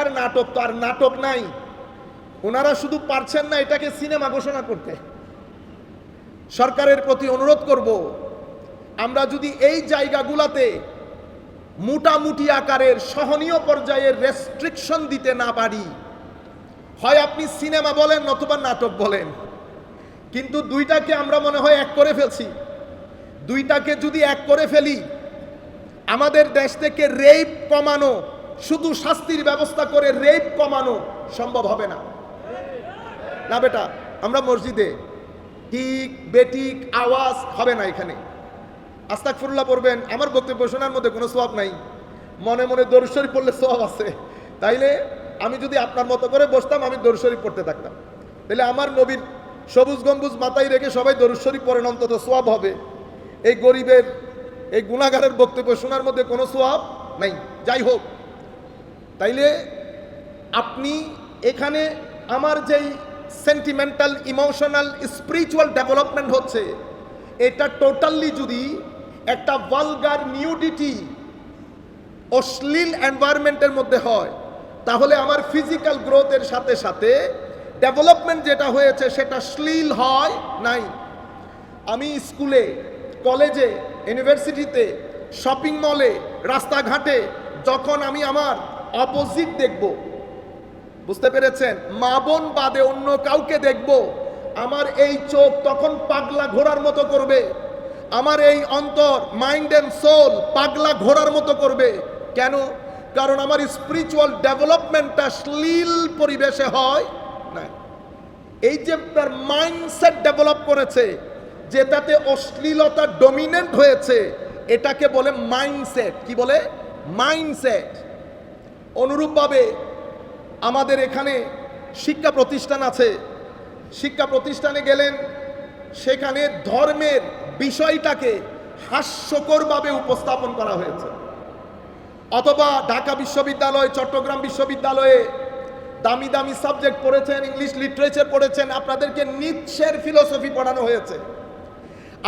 সরকার নাটক তো আর নাটক নাই, ওনারা শুধু পারছেন না এটাকে সিনেমা ঘোষণা করতে। সরকারের প্রতি অনুরোধ করব, আমরা যদি এই জায়গাগুলোতে মোটামুটি আকারের সহনীয় পর্যায়ের রেস্ট্রিকশন দিতে না পারি, হয় আপনি সিনেমা বলেন অথবা নাটক বলেন, কিন্তু দুইটাকে আমরা মনে হয় এক করে ফেলছি। দুইটাকে যদি এক করে ফেলি, আমাদের দেশ থেকে রেপ কমানো, শুধু শাস্তির ব্যবস্থা করে রেপ কমানো সম্ভব হবে না। না বেটা, আমরা মসজিদে ঠিক বেঠিক আওয়াজ হবে না। এখানে আস্তাগফিরুল্লাহ পড়বেন, আমার বক্তব্য শোনার মধ্যে কোনো সওয়াব নাই, মনে মনে দরুদ শরীফ পড়লে সওয়াব আছে। তাইলে আমি যদি আপনার মতো করে বসতাম, আমি দরুদ শরীফ পড়তে থাকতাম, তাহলে আমার নবীর সবুজ গম্বুজ মাথায় রেখে সবাই দরুদ শরীফ পড়েন, অন্তত সওয়াব হবে। এই গরিবের, এই গুনাহগারের বক্তব্য শোনার মধ্যে কোনো সওয়াব নাই। যাই হোক, তাইলে আপনি এখানে আমার যেই সেন্টিমেন্টাল, ইমোশনাল, স্পিরিচুয়াল ডেভেলপমেন্ট হচ্ছে, এটা টোটালি যদি একটা ভালগার নিউডিটি, অশ্লীল এনভায়রনমেন্টের মধ্যে হয়, তাহলে আমার ফিজিক্যাল গ্রোথের সাথে সাথে ডেভেলপমেন্ট যেটা হয়েছে সেটা শ্লীল হয় নাই। আমি স্কুলে, কলেজে, ইউনিভার্সিটিতে, শপিং মলে, রাস্তাঘাটে যখন আমি আমার অপোজিট দেখব, বুঝতে পেরেছেন, মা বোন বাদে অন্য কাউকে দেখব, আমার এই চোখ তখন পাগলা ঘোড়ার মতো করবে, আমার এই অন্তর, মাইন্ড অ্যান্ড সোল পাগলা ঘোড়ার মতো করবে। কেন? কারণ আমার স্পিরিচুয়াল ডেভেলপমেন্টটা শ্লীল পরিবেশে হয় না। এই যে তার মাইন্ডসেট ডেভেলপ করেছে, যেটাতে অশ্লীলতা ডমিনেন্ট হয়েছে, এটাকে বলে মাইন্ডসেট। কি বলে? মাইন্ডসেট। অনুরূপভাবে আমাদের এখানে শিক্ষা প্রতিষ্ঠান আছে, শিক্ষা প্রতিষ্ঠানে গেলেন, সেখানে ধর্মের বিষয়টাকে হাস্যকরভাবে উপস্থাপন করা হয়েছে। অথবা ঢাকা বিশ্ববিদ্যালয়, চট্টগ্রাম বিশ্ববিদ্যালয়ে দামি দামি সাবজেক্ট পড়েছেন, ইংলিশ লিটারেচার পড়েছেন, আপনাদেরকে নিৎসের ফিলোসফি পড়ানো হয়েছে।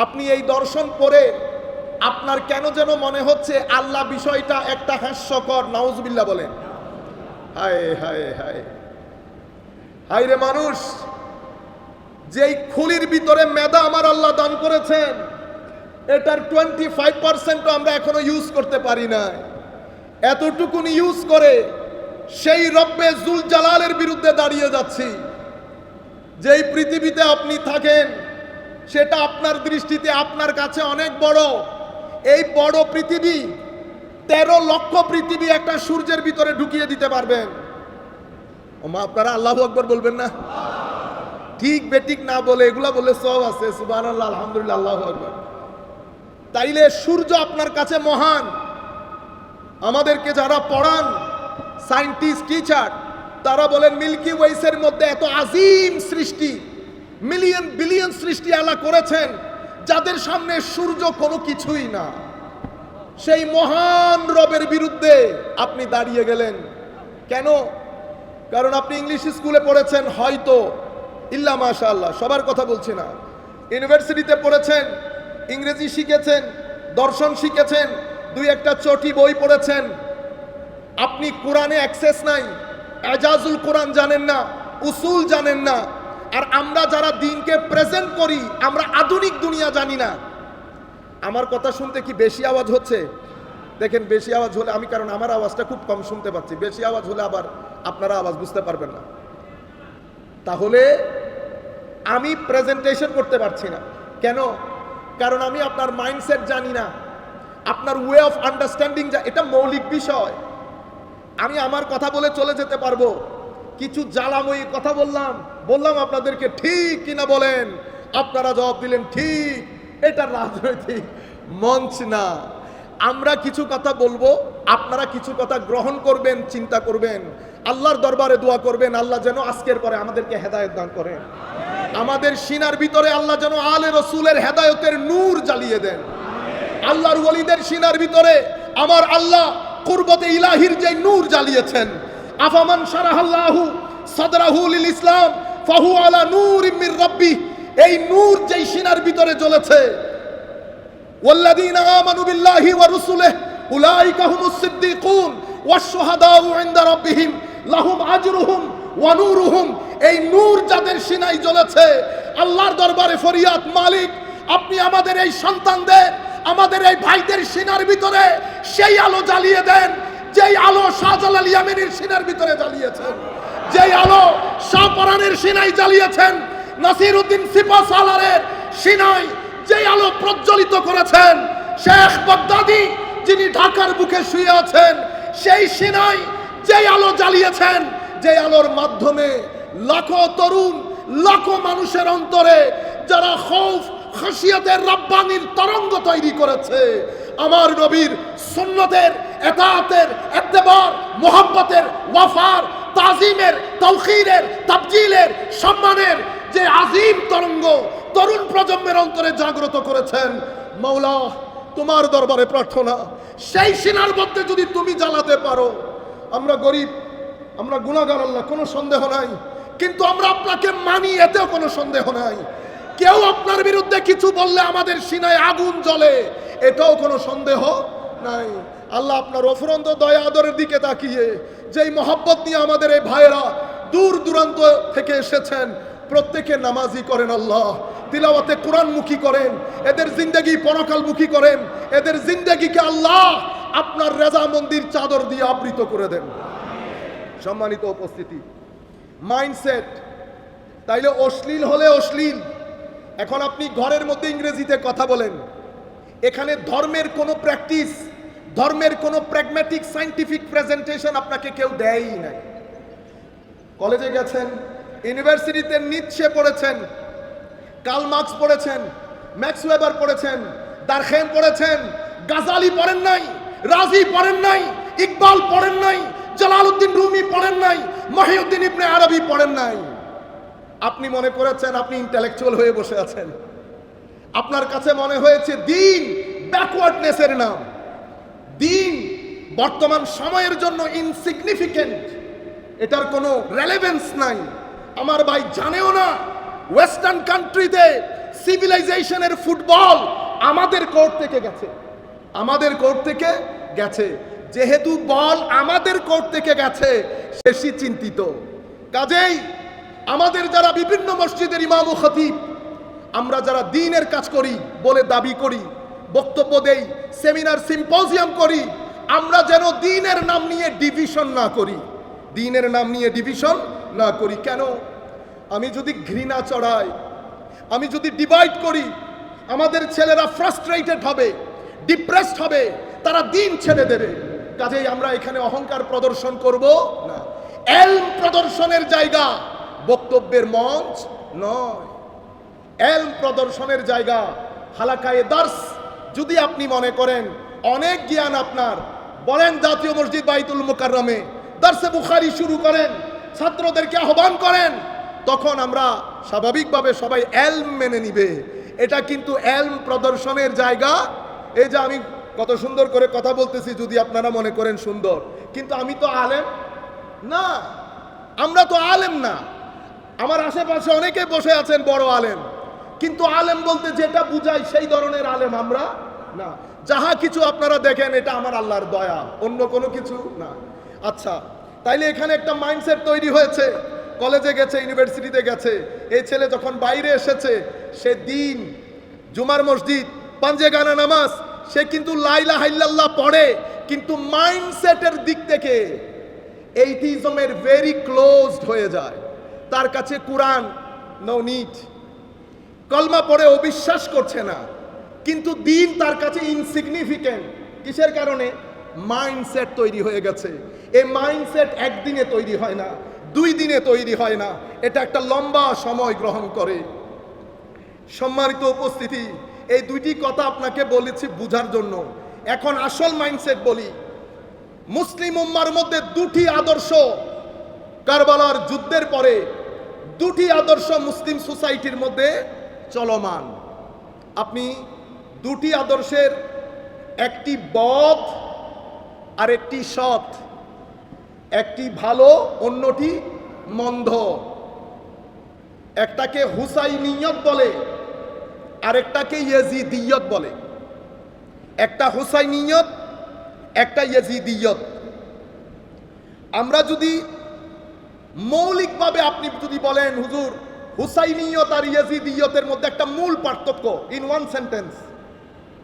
আপনি এই দর্শন পড়ে আপনার কেন যেন মনে হচ্ছে আল্লাহ বিষয়টা একটা হাস্যকর। নাউজুবিল্লাহ বলেন। হায় হায় হায় হায় রে মানুষ, যেই খুলির ভিতরে মেধা আমার আল্লাহ দান করেছেন, এটার 25% আমরা এখনো ইউজ করতে পারি না। এতটুকুনি ইউজ করে সেই রব্বে জুল জালালের বিরুদ্ধে দাঁড়িয়ে যাচ্ছি। যেই পৃথিবীতে আপনি থাকেন, সেটা আপনার দৃষ্টিতে, আপনার কাছে অনেক বড়। এই বড় পৃথিবী, 13 লক্ষ পৃথিবী একটা সূর্যের ভিতরে ঢুকিয়ে দিতে পারবেন। ওমা, আপনারা আল্লাহু আকবার বলবেন না? ঠিক বেঠিক না বলে, এগুলা বলে সব আছে, সুবহানাল্লাহ, আলহামদুলিল্লাহ, আল্লাহু আকবার। তাইলে সূর্য আপনার কাছে মহান। আমাদেরকে যারা পড়ান, সায়েন্টিস্ট, টিচার, তারা বলেন মিল্কি ওয়েসের মধ্যে এত আজিম সৃষ্টি, মিলিয়ন বিলিয়ন সৃষ্টি আল্লাহ করেছেন, যাদের সামনে সূর্য কোনো কিছুই না। সেই মহান রবের বিরুদ্ধে আপনি দাঁড়িয়ে গেলেন কেন? কারণ আপনি ইংলিশ স্কুলে পড়েছেন, হয়তো, ইল্লা মাশাআল্লাহ, সবার কথা বলছি না, ইউনিভার্সিটিতে পড়েছেন, ইংরেজি শিখেছেন, দর্শন শিখেছেন, দুই একটা চটি বই পড়েছেন। আপনি কোরআনে অ্যাক্সেস নাই, এজাজুল কোরআন জানেন না, উসুল জানেন না। আর আমরা যারা দিনকে প্রেজেন্ট করি, আমরা আধুনিক দুনিয়া জানি না। আমার কথা শুনতে কি বেশি আওয়াজ হচ্ছে? দেখেন, বেশি আওয়াজ হলে আমি, কারণ আমার আওয়াজটা খুব কম শুনতে পাচ্ছি, বেশি আওয়াজ হলে আবার আপনারা আওয়াজ বুঝতে পারবেন না। তাহলে আমি প্রেজেন্টেশন করতে পারছি না কেন? কারণ আমি আপনার মাইন্ডসেট জানি না, আপনার ওয়ে অফ আন্ডারস্ট্যান্ডিং, এটা মৌলিক বিষয়। আমি আমার কথা বলে চলে যেতে পারবো, কিছু জ্বালাময়ী কথা বললাম আপনাদেরকে, ঠিক কিনা বলেন, আপনারা জবাব দিলেন ঠিক। এটা রাজনৈতিক মঞ্চ না। আমরা কিছু কথা বলবো, আপনারা কিছু কথা গ্রহণ করবেন, চিন্তা করবেন, আল্লাহর দরবারে দোয়া করবেন, আল্লাহ যেন আজকের পরে আমাদেরকে হেদায়েত দান করেন। আমাদের সিনার ভিতরে আল্লাহ যেন আলে রসুলের হেদায়েতের নূর জ্বালিয়ে দেন। আল্লাহর ওয়ালিদের সিনার ভিতরে আমার আল্লাহ কুরবতে ইলাহির যে নূর জ্বালিয়েছেন। আফামান শারাহাল্লাহু সাদরাহু লিল ইসলাম ফাহু আলা নূরিম মির রাব্বি, এই নূর যেই সিনার ভিতরে জ্বলেছে, ওয়াল্লাযীনা আমানু বিল্লাহি ওয়া রাসূলিহি উলাইকা হুমুস সিদ্দীকুন ওয়াশ শুহাদাউ ইনদা রাব্বিহিম লাহুম আজরুহুম ওয়া নূরুহুম, এই নূর যাদের সিনায় জ্বলেছে, আল্লাহর দরবারে ফরিয়াদ, মালিক আপনি আমাদের এই সন্তানদের, আমাদের এই ভাইদের সিনার ভিতরে সেই আলো জ্বালিয়ে দেন যেই আলো শাহজালাল ইয়ামানির সিনার ভিতরে জ্বালিয়েছেন, যেই আলো শাহপরানের সিনায় জ্বালিয়েছেন, নাসিরউদ্দিন সিপাহসালারের সিনায় যেই আলো প্রজ্বলিত করেছেন, শেখ বাগদাদি যিনি ঢাকার বুকে শুয়ে আছেন সেই সিনায় যেই আলো জ্বালিয়েছেন, যেই আলোর মাধ্যমে লাখো তরুণ, লাখো মানুষের অন্তরে যারা খৌফ খাশিয়াতের রাব্বানির তরঙ্গ তৈরি করেছে, আমার নবীর সুন্নতের, এতাআতের, ইত্তেবার, মুহাব্বতের, ওয়াফার, তাজিমের, তাওখীরের, তাবজিলের, সম্মানের যে আজিম তরঙ্গ তরুণ প্রজন্মের অন্তরে জাগ্রত করেছেন, মাওলা তোমার দরবারে প্রার্থনা সেই সিনার মধ্যে যদি তুমি জ্বালাতে পারো। আমরা গরিব, আমরা গুনাহগার আল্লাহ, কোনো সন্দেহ নাই, কিন্তু আমরা আপনাকে মানি, এতেও কোনো সন্দেহ নাই। কেউ আপনার বিরুদ্ধে কিছু বললে আমাদের সিনায় আগুন জ্বলে, এটাও কোনো সন্দেহ নাই। আল্লাহ আপনার অফুরন্ত দয়া আদরের দিকে তাকিয়ে যেই মহব্বত নিয়ে আমাদের এই ভাইয়েরা দূর দূরান্ত থেকে এসেছেন, প্রত্যেকে নামাজি করেন আল্লাহ, তিলাওয়াতে কোরআনমুখী করেন, এদের জিন্দেগি পরকালমুখী করেন, এদের জিন্দেগিকে আল্লাহ আপনার রেজামন্দির চাদর দিয়ে আবৃত করে দেন। সম্মানিত উপস্থিতি, মাইন্ডসেট তাইলে অশ্লীল হলে অশ্লীল। এখন আপনি ঘরের মধ্যে ইংরেজিতে কথা বলেন, এখানে ধর্মের কোনো প্র্যাকটিস, ধর্মের কোনো প্র্যাগম্যাটিক সায়েন্টিফিক প্রেজেন্টেশন আপনাকে কেউ দেয়ই নাই। কলেজে গেছেন, ইউনিভার্সিটিতে নিৎসে পড়েছেন, কার্ল মার্কস পড়েছেন, ম্যাক্স ওয়েবার পড়েছেন, দারখেম পড়েছেন, গাজালি পড়েন নাই, রাজি পড়েন নাই, ইকবাল পড়েন নাই, জালালউদ্দিন রুমি পড়েন নাই, মহিউদ্দিন ইবনে আরবি পড়েন নাই। আপনি মনে করেছেন আপনি ইন্টেলেকচুয়াল হয়ে বসে আছেন। আপনার কাছে মনে হয়েছে দিন ব্যাকওয়ার্ডনেসের নাম, দিন বর্তমান সময়ের জন্য ইনসিগনিফিকেন্ট, এটার কোনো রেলেভেন্স নাই। আমার ভাই জানেও না ওয়েস্টার্ন কান্ট্রিতে সিভিলাইজেশনের ফুটবল আমাদের কোর্ট থেকে গেছে, আমাদের কোর্ট থেকে গেছে। যেহেতু বল আমাদের কোর্ট থেকে গেছে, বেশি চিন্তিত। কাজেই আমাদের যারা বিভিন্ন মসজিদের ইমাম ও খতিব, আমরা যারা দ্বীনের কাজ করি বলে দাবি করি, বক্তব্য দেই, সেমিনার সিম্পোজিয়াম করি, আমরা যেন দ্বীনের নাম নিয়ে ডিভিশন না করি, দ্বীনের নাম নিয়ে ডিভিশন না করি। কেন? আমি যদি ঘৃণা চড়াই, আমি যদি ডিভাইড করি, আমাদের ছেলেরা ফ্রাস্ট্রেটেড হবে, ডিপ্রেসড হবে, তারা দ্বীন ছেড়ে দেবে। কাজেই আমরা এখানে অহংকার প্রদর্শন করব না। এলম প্রদর্শনের জায়গা বক্তব্যের মঞ্চ নয়, এলম প্রদর্শনের জায়গা হালাকায়ে দার্স। যদি আপনি মনে করেন অনেক জ্ঞান আপনার, বলেন জাতীয় মসজিদ বাইতুল মুকাররমে দার্সে বুখারী শুরু করেন, ছাত্রদেরকে আহ্বান করেন, তখন আমরা স্বাভাবিকভাবে সবাই এলম মেনে নিবে। এটা কিন্তু এলম প্রদর্শনের জায়গা। এই যে আমি কত সুন্দর করে কথা বলতেছি, যদি আপনারা মনে করেন সুন্দর, কিন্তু আমি তো আলেম না, আমরা তো আলেম না। আমার আশেপাশে অনেকে বসে আছেন বড় আলেম, কিন্তু আলেম বলতে যেটা বুঝাই সেই ধরনের আলেম আমরা না। যাহা কিছু আপনারা দেখেন এটা আমার আল্লাহর দয়া, অন্য কোনো কিছু না। আচ্ছা, তাইলে এখানে একটা মাইন্ডসেট তৈরি হয়েছে, কলেজে গেছে, ইউনিভার্সিটিতে গেছে, এই ছেলে যখন বাইরে এসেছে, সে দিন, জুমার মসজিদ, পাঞ্জে গানা নামাজ, সে কিন্তু লা ইলাহা ইল্লাল্লাহ পড়ে, কিন্তু মাইন্ডসেটের দিক থেকে এইথিজমের ভেরি ক্লোজড হয়ে যায়। তার কাছে কোরআন নো নিড, কলমা পড়ে অবিশ্বাস করছে না, কিন্তু দিন তার কাছে ইনসিগনিফিকেন্ট। কিসের কারণে? মাইন্ডসেট তৈরি হয়ে গেছে। এই মাইন্ডসেট একদিনে তৈরি হয় না, 2 দিনে তৈরি হয় না, এটা একটা লম্বা সময় গ্রহণ করে। সম্মানিত উপস্থিতি, এই দুইটি কথা আপনাকে বলেছি বুঝার জন্য। এখন আসল মাইন্ডসেট বলি। মুসলিম উম্মার মধ্যে 2টি আদর্শ, কারবালার যুদ্ধের পরে 2টি আদর্শ মুসলিম সোসাইটির মধ্যে চলমান। আপনি 2টি আদর্শের একটি বদ আর একটি সৎ, একটি ভালো অন্যটি মন্দ। একটাকে হুসাইনিয়ত বলে, আরেকটাকে ইয়াজিদিয়ত বলে। একটা হুসাইনিয়ত, একটা ইয়াজিদিয়ত। আমরা যদি মৌলিকভাবে আপনি যদি বলেন হুজুর হুসাইনিয়ত আর ইয়াজিদিয়তের মধ্যে একটা মূল পার্থক্য ইন ওয়ান সেন্টেন্স,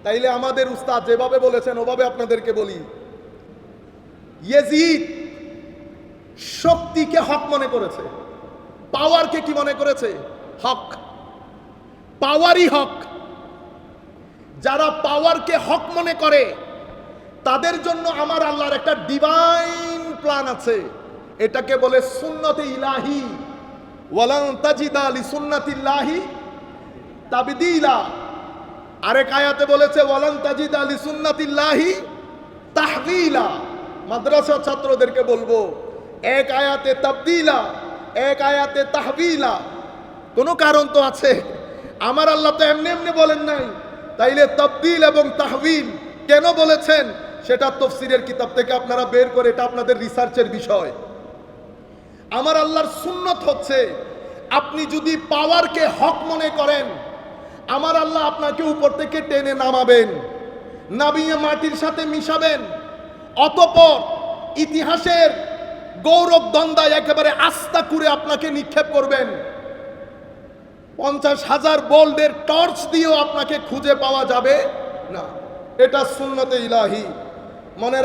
তাইলে আমাদের উস্তাদ যেভাবে বলেছেন ওভাবে আপনাদেরকে বলি। ইয়াজিদ শক্তিকে হক মনে করেছে, পাওয়ারকে কি মনে করেছে? হক। পাওয়ারই হক। যারা পাওয়ারকে হক মনে করে তাদের জন্য আমার আল্লাহর একটা ডিভাইন প্ল্যান আছে, এটাকে বলে সুন্নতে ইলাহি। ওয়ালান তাজিদা লিসুন্নাতিল্লাহি তাবদীলা। আরেক আয়াতে বলেছে ওয়ালান তাজিদা লিসুন্নাতিল্লাহি তাহবিলা। মাদ্রাসা ছাত্রদেরকে বলবো, এক আয়াতে তাবদীলা, এক আয়াতে তাহবিলা। কোনো কারণ তো আছে, আমার আল্লাহ তো এমনি এমনি বলেন নাই। তাইলে তাবদীল এবং তাহবিল কেন বলেছেন সেটা তাফসীরের কিতাব থেকে আপনারা বের করে, এটা আপনাদের রিসার্চের বিষয়। আমার আল্লাহর সুন্নত হচ্ছে আপনি যদি পাওয়ারকে হক মনে করেন, আমার আল্লাহ আপনাকে উপর থেকে টেনে নামাবেন, নামিয়ে মাটির সাথে মিশাবেন, অতঃপর ইতিহাসের গৌরব দন্দায় একেবারে আস্থা করে আপনাকে নিক্ষেপ করবেন। 50,000 বোল্ডের টর্চ দিয়েও আপনাকে খুঁজে পাওয়া যাবে না। এটা সুন্নতে ইলাহি। মনে